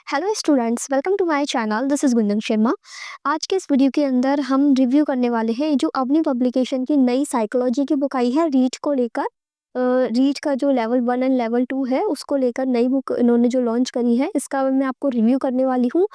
Hello students, welcome to my channel. This is Gunjan Sharma. आज के इस वीडियो के अंदर हम रिव्यू करने वाले हैं जो अपनी पब्लिकेशन की नई साइकोलॉजी की बुक आई है रीट को लेकर। रीट का जो लेवल 1 एंड लेवल 2 है उसको लेकर नई बुक इन्होंने जो लॉन्च करी है, इसका मैं आपको रिव्यू करने वाली हूँ।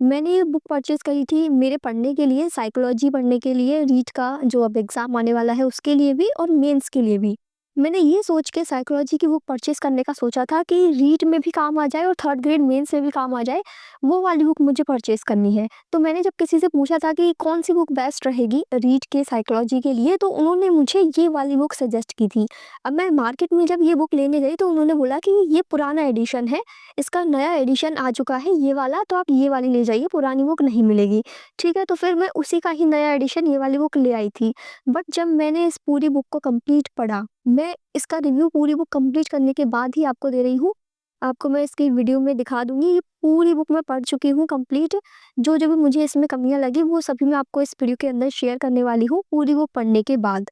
मैंने ये बुक परचेज़ करी थी मेरे पढ़ने के लिए, साइकोलॉजी पढ़ने के लिए, रीट का जो अब एग्ज़ाम आने वाला है उसके लिए भी और मेंस के लिए भी। मैंने ये सोच के साइकोलॉजी की बुक परचेज़ करने का सोचा था कि रीट में भी काम आ जाए और थर्ड ग्रेड मेंस में भी काम आ जाए, वो वाली बुक मुझे परचेज़ करनी है। तो मैंने जब किसी से पूछा था कि कौन-सी बुक बेस्ट रहेगी रीट के साइकोलॉजी के लिए, तो उन्होंने मुझे ये वाली बुक सजेस्ट की थी। अब मैं मार्केट में जब ये बुक लेने गई तो उन्होंने बोला कि ये पुराना एडिशन है, इसका नया एडिशन आ चुका है ये वाला, तो आप ये वाली ले जाइए, पुरानी बुक नहीं मिलेगी। ठीक है, तो फिर मैं उसी का ही नया एडिशन ये वाली बुक ले आई थी। बट जब मैंने इस पूरी बुक को कंप्लीट पढ़ा, मैं इसका रिव्यू पूरी बुक कंप्लीट करने के बाद ही आपको दे रही हूँ। आपको मैं इसकी वीडियो में दिखा दूँगी। ये पूरी बुक मैं पढ़ चुकी हूँ कंप्लीट। जो-जो भी मुझे इसमें कमियाँ लगी वो सभी मैं आपको इस वीडियो के अंदर शेयर करने वाली हूँ पूरी बुक पढ़ने के बाद।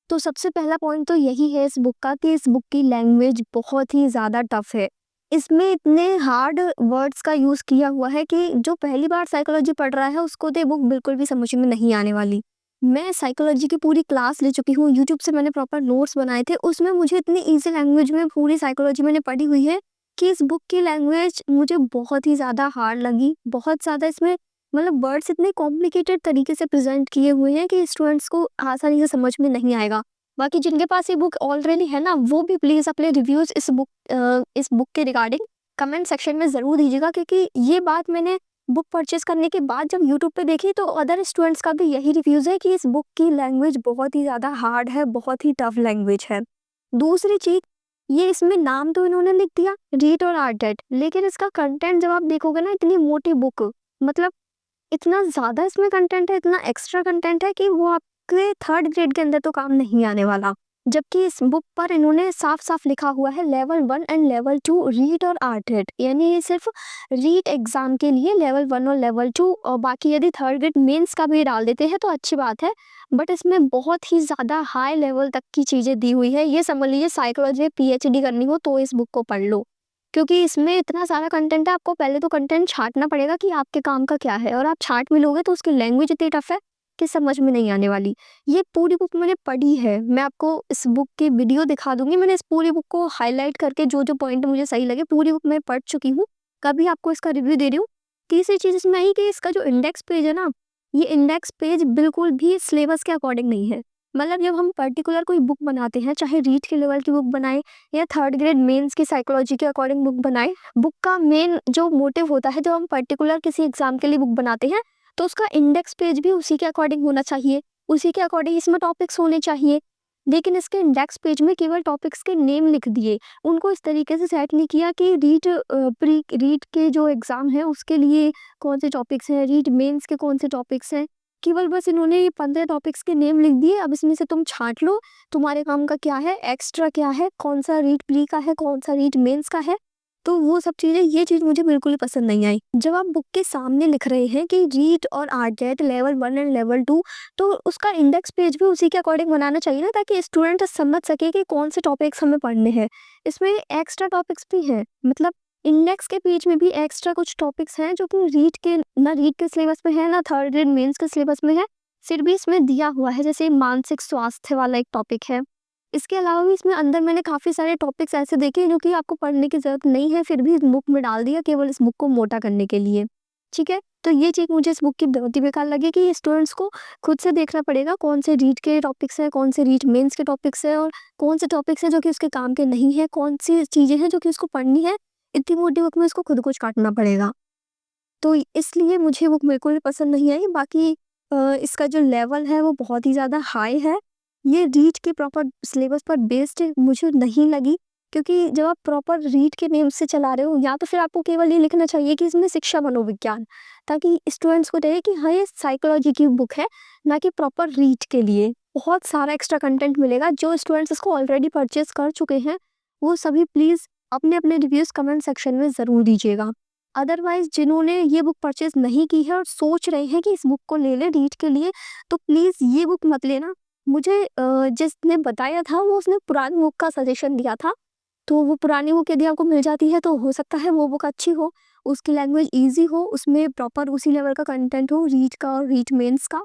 तो सबसे पहला पॉइंट तो यही है इस बुक का कि इस बुक की लैंग्वेज बहुत ही ज़्यादा टफ है। इसमें इतने हार्ड वर्ड्स का यूज़ किया हुआ है कि जो पहली बार साइकोलॉजी पढ़ रहा है उसको तो ये बुक बिल्कुल भी समझ में नहीं आने वाली। मैं साइकोलॉजी की पूरी क्लास ले चुकी हूँ, यूट्यूब से मैंने प्रॉपर नोट्स बनाए थे, उसमें मुझे इतनी ईज़ी लैंग्वेज में पूरी साइकोलॉजी मैंने पढ़ी हुई है कि इस बुक की लैंग्वेज मुझे बहुत ही ज़्यादा हार्ड लगी। बहुत ज़्यादा इसमें मतलब वर्ड्स इतने कॉम्प्लिकेटेड तरीके से प्रेज़ेंट किए हुए हैं कि स्टूडेंट्स को आसानी से समझ में नहीं आएगा। बाकी जिनके पास ये बुक ऑलरेडी है ना, वो भी प्लीज़ अपने रिव्यूज़ इस बुक के रिगार्डिंग कमेंट सेक्शन में ज़रूर दीजिएगा, क्योंकि ये बात मैंने बुक परचेज़ करने के बाद जब यूट्यूब पे देखी तो अदर स्टूडेंट्स का भी यही रिव्यूज़ है कि इस बुक की लैंग्वेज बहुत ही ज़्यादा हार्ड है, बहुत ही टफ लैंग्वेज है। दूसरी चीज़, ये इसमें नाम तो इन्होंने लिख दिया रीड और आर्टेट, लेकिन इसका कंटेंट जब आप देखोगे ना, इतनी मोटी बुक, मतलब इतना ज़्यादा इसमें कंटेंट है, इतना एक्स्ट्रा कंटेंट है कि वो आपके थर्ड ग्रेड के अंदर तो काम नहीं आने वाला। जबकि इस बुक पर इन्होंने साफ-साफ लिखा हुआ है लेवल 1 एंड लेवल 2 रीड और आर्ट-रेट, यानी ये सिर्फ रीड एग्ज़ाम के लिए लेवल 1 और लेवल 2, और बाकी यदि थर्ड ग्रेड मेंस का भी डाल देते हैं तो अच्छी बात है। बट इसमें बहुत ही ज़्यादा हाई लेवल तक की चीज़ें दी हुई है। ये समझ लीजिए साइकोलॉजी में पीएचडी करनी हो तो इस बुक को पढ़ लो। क्योंकि इसमें इतना सारा कंटेंट है, आपको पहले तो कंटेंट छाँटना पड़ेगा कि आपके काम का क्या है, और आप छाँट भी लोगे तो उसकी लैंग्वेज इतनी टफ है कि समझ में नहीं आने वाली। ये पूरी बुक मैंने पढ़ी है, मैं आपको इस बुक की वीडियो दिखा दूँगी। मैंने इस पूरी बुक को हाइलाइट करके जो-जो पॉइंट मुझे सही लगे पूरी बुक मैं पढ़ चुकी हूँ, कभी आपको इसका रिव्यू दे रही हूँ। तीसरी चीज़ इसमें आई कि इसका जो इंडेक्स पेज है ना, ये इंडेक्स पेज बिल्कुल भी सिलेबस के अकॉर्डिंग नहीं है। मतलब जब हम पर्टिकुलर कोई बुक बनाते हैं, चाहे रीड के लेवल की बुक बनाएँ या थर्ड ग्रेड मेंस की साइकोलॉजी के अकॉर्डिंग बुक बनाएँ, बुक का मेन जो मोटिव होता है, जब हम पर्टिकुलर किसी एग्जाम के लिए बुक बनाते हैं, तो उसका इंडेक्स पेज भी उसी के अकॉर्डिंग होना चाहिए, उसी के अकॉर्डिंग इसमें टॉपिक्स होने चाहिए। लेकिन इसके इंडेक्स पेज में केवल टॉपिक्स के नेम लिख दिए, उनको इस तरीके से सेट नहीं किया कि प्री रीड के जो एग्ज़ाम है उसके लिए कौन से टॉपिक्स हैं, रीड मेंस के कौन से टॉपिक्स हैं। केवल बस इन्होंने ये 15 टॉपिक्स के नेम लिख दिए, अब इसमें से तुम छाँट लो, तुम्हारे काम का क्या है, एक्स्ट्रा क्या है, कौन-सा रीड प्री का है, कौन-सा रीड मेंस का है। तो वो सब चीज़ें, ये चीज़ मुझे बिल्कुल ही पसंद नहीं आई। जब आप बुक के सामने लिख रहे हैं कि रीड और आर्ट-रेट लेवल 1 एंड लेवल 2, तो उसका इंडेक्स पेज भी उसी के अकॉर्डिंग बनाना चाहिए ना, ताकि स्टूडेंट समझ सके कि कौन से टॉपिक्स हमें पढ़ने हैं। इसमें एक्स्ट्रा टॉपिक्स भी हैं, मतलब इंडेक्स के पेज में भी एक्स्ट्रा कुछ टॉपिक्स हैं जो कि रीड के सिलेबस में है, ना थर्ड ग्रेड मेंस के सिलेबस में है, फिर भी इसमें दिया हुआ है। जैसे मानसिक स्वास्थ्य वाला एक टॉपिक है। इसके अलावा भी इसमें अंदर मैंने काफ़ी सारे टॉपिक्स ऐसे देखे जो कि आपको पढ़ने की ज़रूरत नहीं है, फिर भी इस बुक में डाल दिया केवल इस बुक को मोटा करने के लिए। ठीक है? तो ये चीज़ मुझे इस बुक की बहुत ही बेकार लगी कि स्टूडेंट्स को खुद से देखना पड़ेगा कौन से रीड के टॉपिक्स हैं, कौन से रीड मेंस के टॉपिक्स हैं, और कौन से टॉपिक्स हैं जो कि उसके काम के नहीं हैं, कौन सी चीज़ें हैं जो कि उसको पढ़नी है। इतनी मोटी बुक में इसको खुद कुछ काटना पड़ेगा। तो इसलिए मुझे बुक बिल्कुल भी पसंद नहीं आई। बाकी इसका जो लेवल है वो बहुत ही ज़्यादा हाई है। ये रीड के प्रॉपर सिलेबस पर बेस्ड मुझे नहीं लगी, क्योंकि जब आप प्रॉपर रीड के नेम से चला रहे हो, या तो फिर आपको केवल ये लिखना चाहिए कि इसमें शिक्षा मनोविज्ञान, ताकि स्टूडेंट्स को रहे कि हाँ, ये साइकोलॉजी की बुक है, ना कि प्रॉपर रीड के लिए। बहुत सारा एक्स्ट्रा कंटेंट मिलेगा। जो स्टूडेंट्स इसको ऑलरेडी परचेज़ कर चुके हैं, वो सभी प्लीज़ अपने रिव्यूज़ कमेंट सेक्शन में ज़रूर दीजिएगा। अदरवाइज़ जिन्होंने ये बुक परचेज़ नहीं की है और सोच रहे हैं कि इस बुक को ले लें रीड के लिए, तो प्लीज़ ये बुक मत लेना। मुझे जिसने बताया था वो उसने पुरानी बुक का सजेशन दिया था, तो वो पुरानी बुक यदि आपको मिल जाती है तो हो सकता है वो बुक अच्छी हो, उसकी लैंग्वेज ईज़ी हो, उसमें प्रॉपर उसी लेवल का कंटेंट हो रीट का और रीट मेंस का।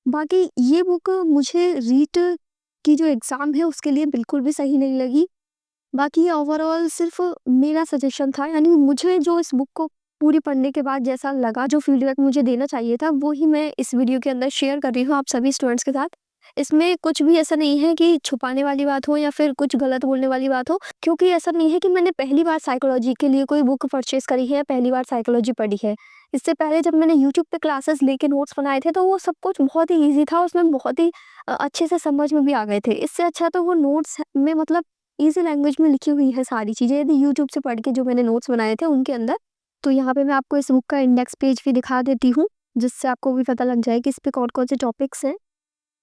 बाकी ये बुक मुझे रीट की जो एग्ज़ाम है उसके लिए बिल्कुल भी सही नहीं लगी। बाकी ये ओवरऑल सिर्फ़ मेरा सजेशन था, यानी मुझे जो इस बुक को पूरी पढ़ने के बाद जैसा लगा, जो फीडबैक मुझे देना चाहिए था, वो ही मैं इस वीडियो के अंदर शेयर कर रही हूँ आप सभी स्टूडेंट्स के साथ। इसमें कुछ भी ऐसा नहीं है कि छुपाने वाली बात हो या फिर कुछ गलत बोलने वाली बात हो, क्योंकि ऐसा नहीं है कि मैंने पहली बार साइकोलॉजी के लिए कोई बुक परचेज़ करी है या पहली बार साइकोलॉजी पढ़ी है। इससे पहले जब मैंने यूट्यूब पे क्लासेस लेके नोट्स बनाए थे, तो वो सब कुछ बहुत ही ईज़ी था, उसमें बहुत ही अच्छे से समझ में भी आ गए थे। इससे अच्छा तो वो नोट्स में मतलब ईज़ी लैंग्वेज में लिखी हुई है सारी चीज़ें, यदि यूट्यूब से पढ़ के जो मैंने नोट्स बनाए थे उनके अंदर। तो यहाँ पे मैं आपको इस बुक का इंडेक्स पेज भी दिखा देती हूँ, जिससे आपको भी पता लग जाए कि इस पे कौन-कौन से टॉपिक्स हैं।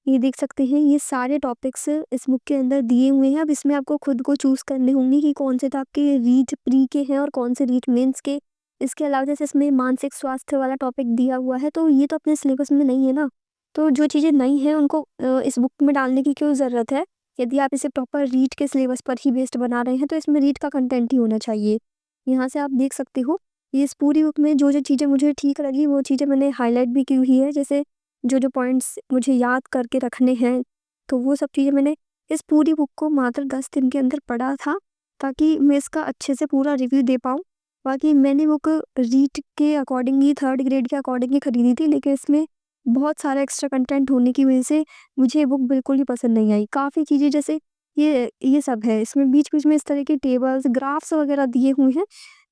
ये देख सकते हैं, ये सारे टॉपिक्स इस बुक के अंदर दिए हुए हैं। अब इसमें आपको खुद को चूज़ करने होंगे कि कौन से तो आपके रीट प्री के हैं और कौन से रीट मेंस के। इसके अलावा जैसे इसमें मानसिक स्वास्थ्य वाला टॉपिक दिया हुआ है, तो ये तो अपने सिलेबस में नहीं है ना। तो जो चीज़ें नई हैं उनको इस बुक में डालने की क्यों ज़रूरत है? यदि आप इसे प्रॉपर रीट के सिलेबस पर ही बेस्ड बना रहे हैं, तो इसमें रीट का कंटेंट ही होना चाहिए। यहाँ से आप देख सकते हो, ये इस पूरी बुक में जो-जो चीज़ें मुझे ठीक लगी, वो चीज़ें मैंने हाइलाइट भी की हुई है। जैसे जो-जो पॉइंट्स मुझे याद करके रखने हैं, तो वो सब चीज़ें मैंने इस पूरी बुक को मात्र 10 दिन के अंदर पढ़ा था, ताकि मैं इसका अच्छे से पूरा रिव्यू दे पाऊँ। बाकी मैंने बुक रीट के अकॉर्डिंग ही 3rd ग्रेड के अकॉर्डिंग ही खरीदी थी, लेकिन इसमें बहुत सारा एक्स्ट्रा कंटेंट होने की वजह से मुझे ये बुक बिल्कुल ही पसंद नहीं आई। काफ़ी चीज़ें जैसे ये सब है, इसमें बीच-बीच में इस तरह के टेबल्स, ग्राफ्स वगैरह दिए हुए हैं,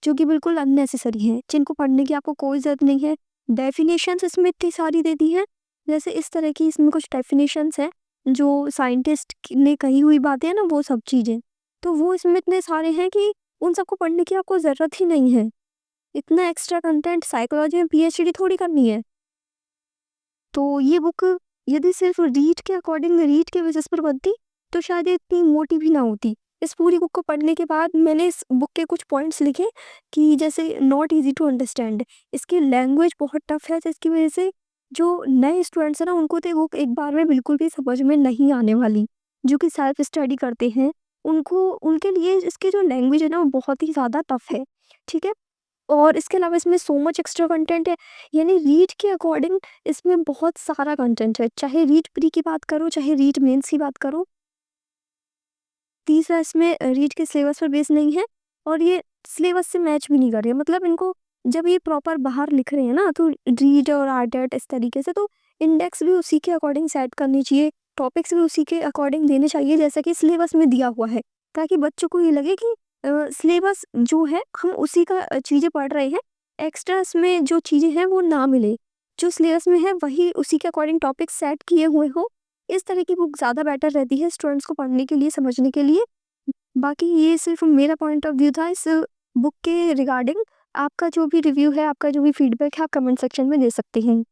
जो कि बिल्कुल अननेसेसरी हैं, जिनको पढ़ने की आपको कोई ज़रूरत नहीं है। डेफिनेशंस इसमें इतनी सारी दे दी हैं, जैसे इस तरह की इसमें कुछ डेफिनेशंस हैं, जो साइंटिस्ट ने कही हुई बातें हैं ना, वो सब चीज़ें। तो वो इसमें इतने सारे हैं कि उन सबको पढ़ने की आपको ज़रूरत ही नहीं है। इतना एक्स्ट्रा कंटेंट साइकोलॉजी में पीएचडी थोड़ी करनी है। तो ये बुक यदि सिर्फ़ रीट के अकॉर्डिंग रीट के बेसिस पर बनती, तो शायद ये इतनी मोटी भी ना होती। इस पूरी बुक को पढ़ने के बाद मैंने इस बुक के कुछ पॉइंट्स लिखे कि जैसे नॉट ईज़ी टू अंडरस्टैंड, इसकी लैंग्वेज बहुत टफ़ है, जिसकी वजह से जो नए स्टूडेंट्स हैं ना, उनको तो ये बुक एक बार में बिल्कुल भी समझ में नहीं आने वाली। जो कि सेल्फ स्टडी करते हैं, उनको उनके लिए इसकी जो लैंग्वेज है ना, वो बहुत ही ज़्यादा टफ़ है, ठीक है? और इसके अलावा इसमें सो मच एक्स्ट्रा कंटेंट है, यानी रीट के अकॉर्डिंग इसमें बहुत सारा कंटेंट है। चाहे रीट प्री की बात करो, चाहे रीट मेंस की बात करो। तीसरा, इसमें रीट के सिलेबस पर बेस नहीं है और ये सिलेबस से मैच भी नहीं कर रही है। मतलब इनको जब ये प्रॉपर बाहर लिख रहे हैं ना, तो रीट और आरटेट इस तरीके से, तो इंडेक्स भी उसी के अकॉर्डिंग सेट करनी चाहिए, टॉपिक्स भी उसी के अकॉर्डिंग देने चाहिए जैसा कि सिलेबस में दिया हुआ है, ताकि बच्चों को ये लगे कि सिलेबस जो है हम उसी का चीज़ें पढ़ रहे हैं, एक्स्ट्रा इसमें जो चीज़ें हैं वो ना मिले। जो सिलेबस में है वही उसी के अकॉर्डिंग टॉपिक सेट किए हुए हों। इस तरह की बुक ज़्यादा बेटर रहती है स्टूडेंट्स को पढ़ने के लिए, समझने के लिए। बाकी ये सिर्फ़ मेरा पॉइंट ऑफ व्यू था इस बुक के रिगार्डिंग। आपका जो भी रिव्यू है, आपका जो भी फीडबैक है, आप कमेंट सेक्शन में दे सकते हैं।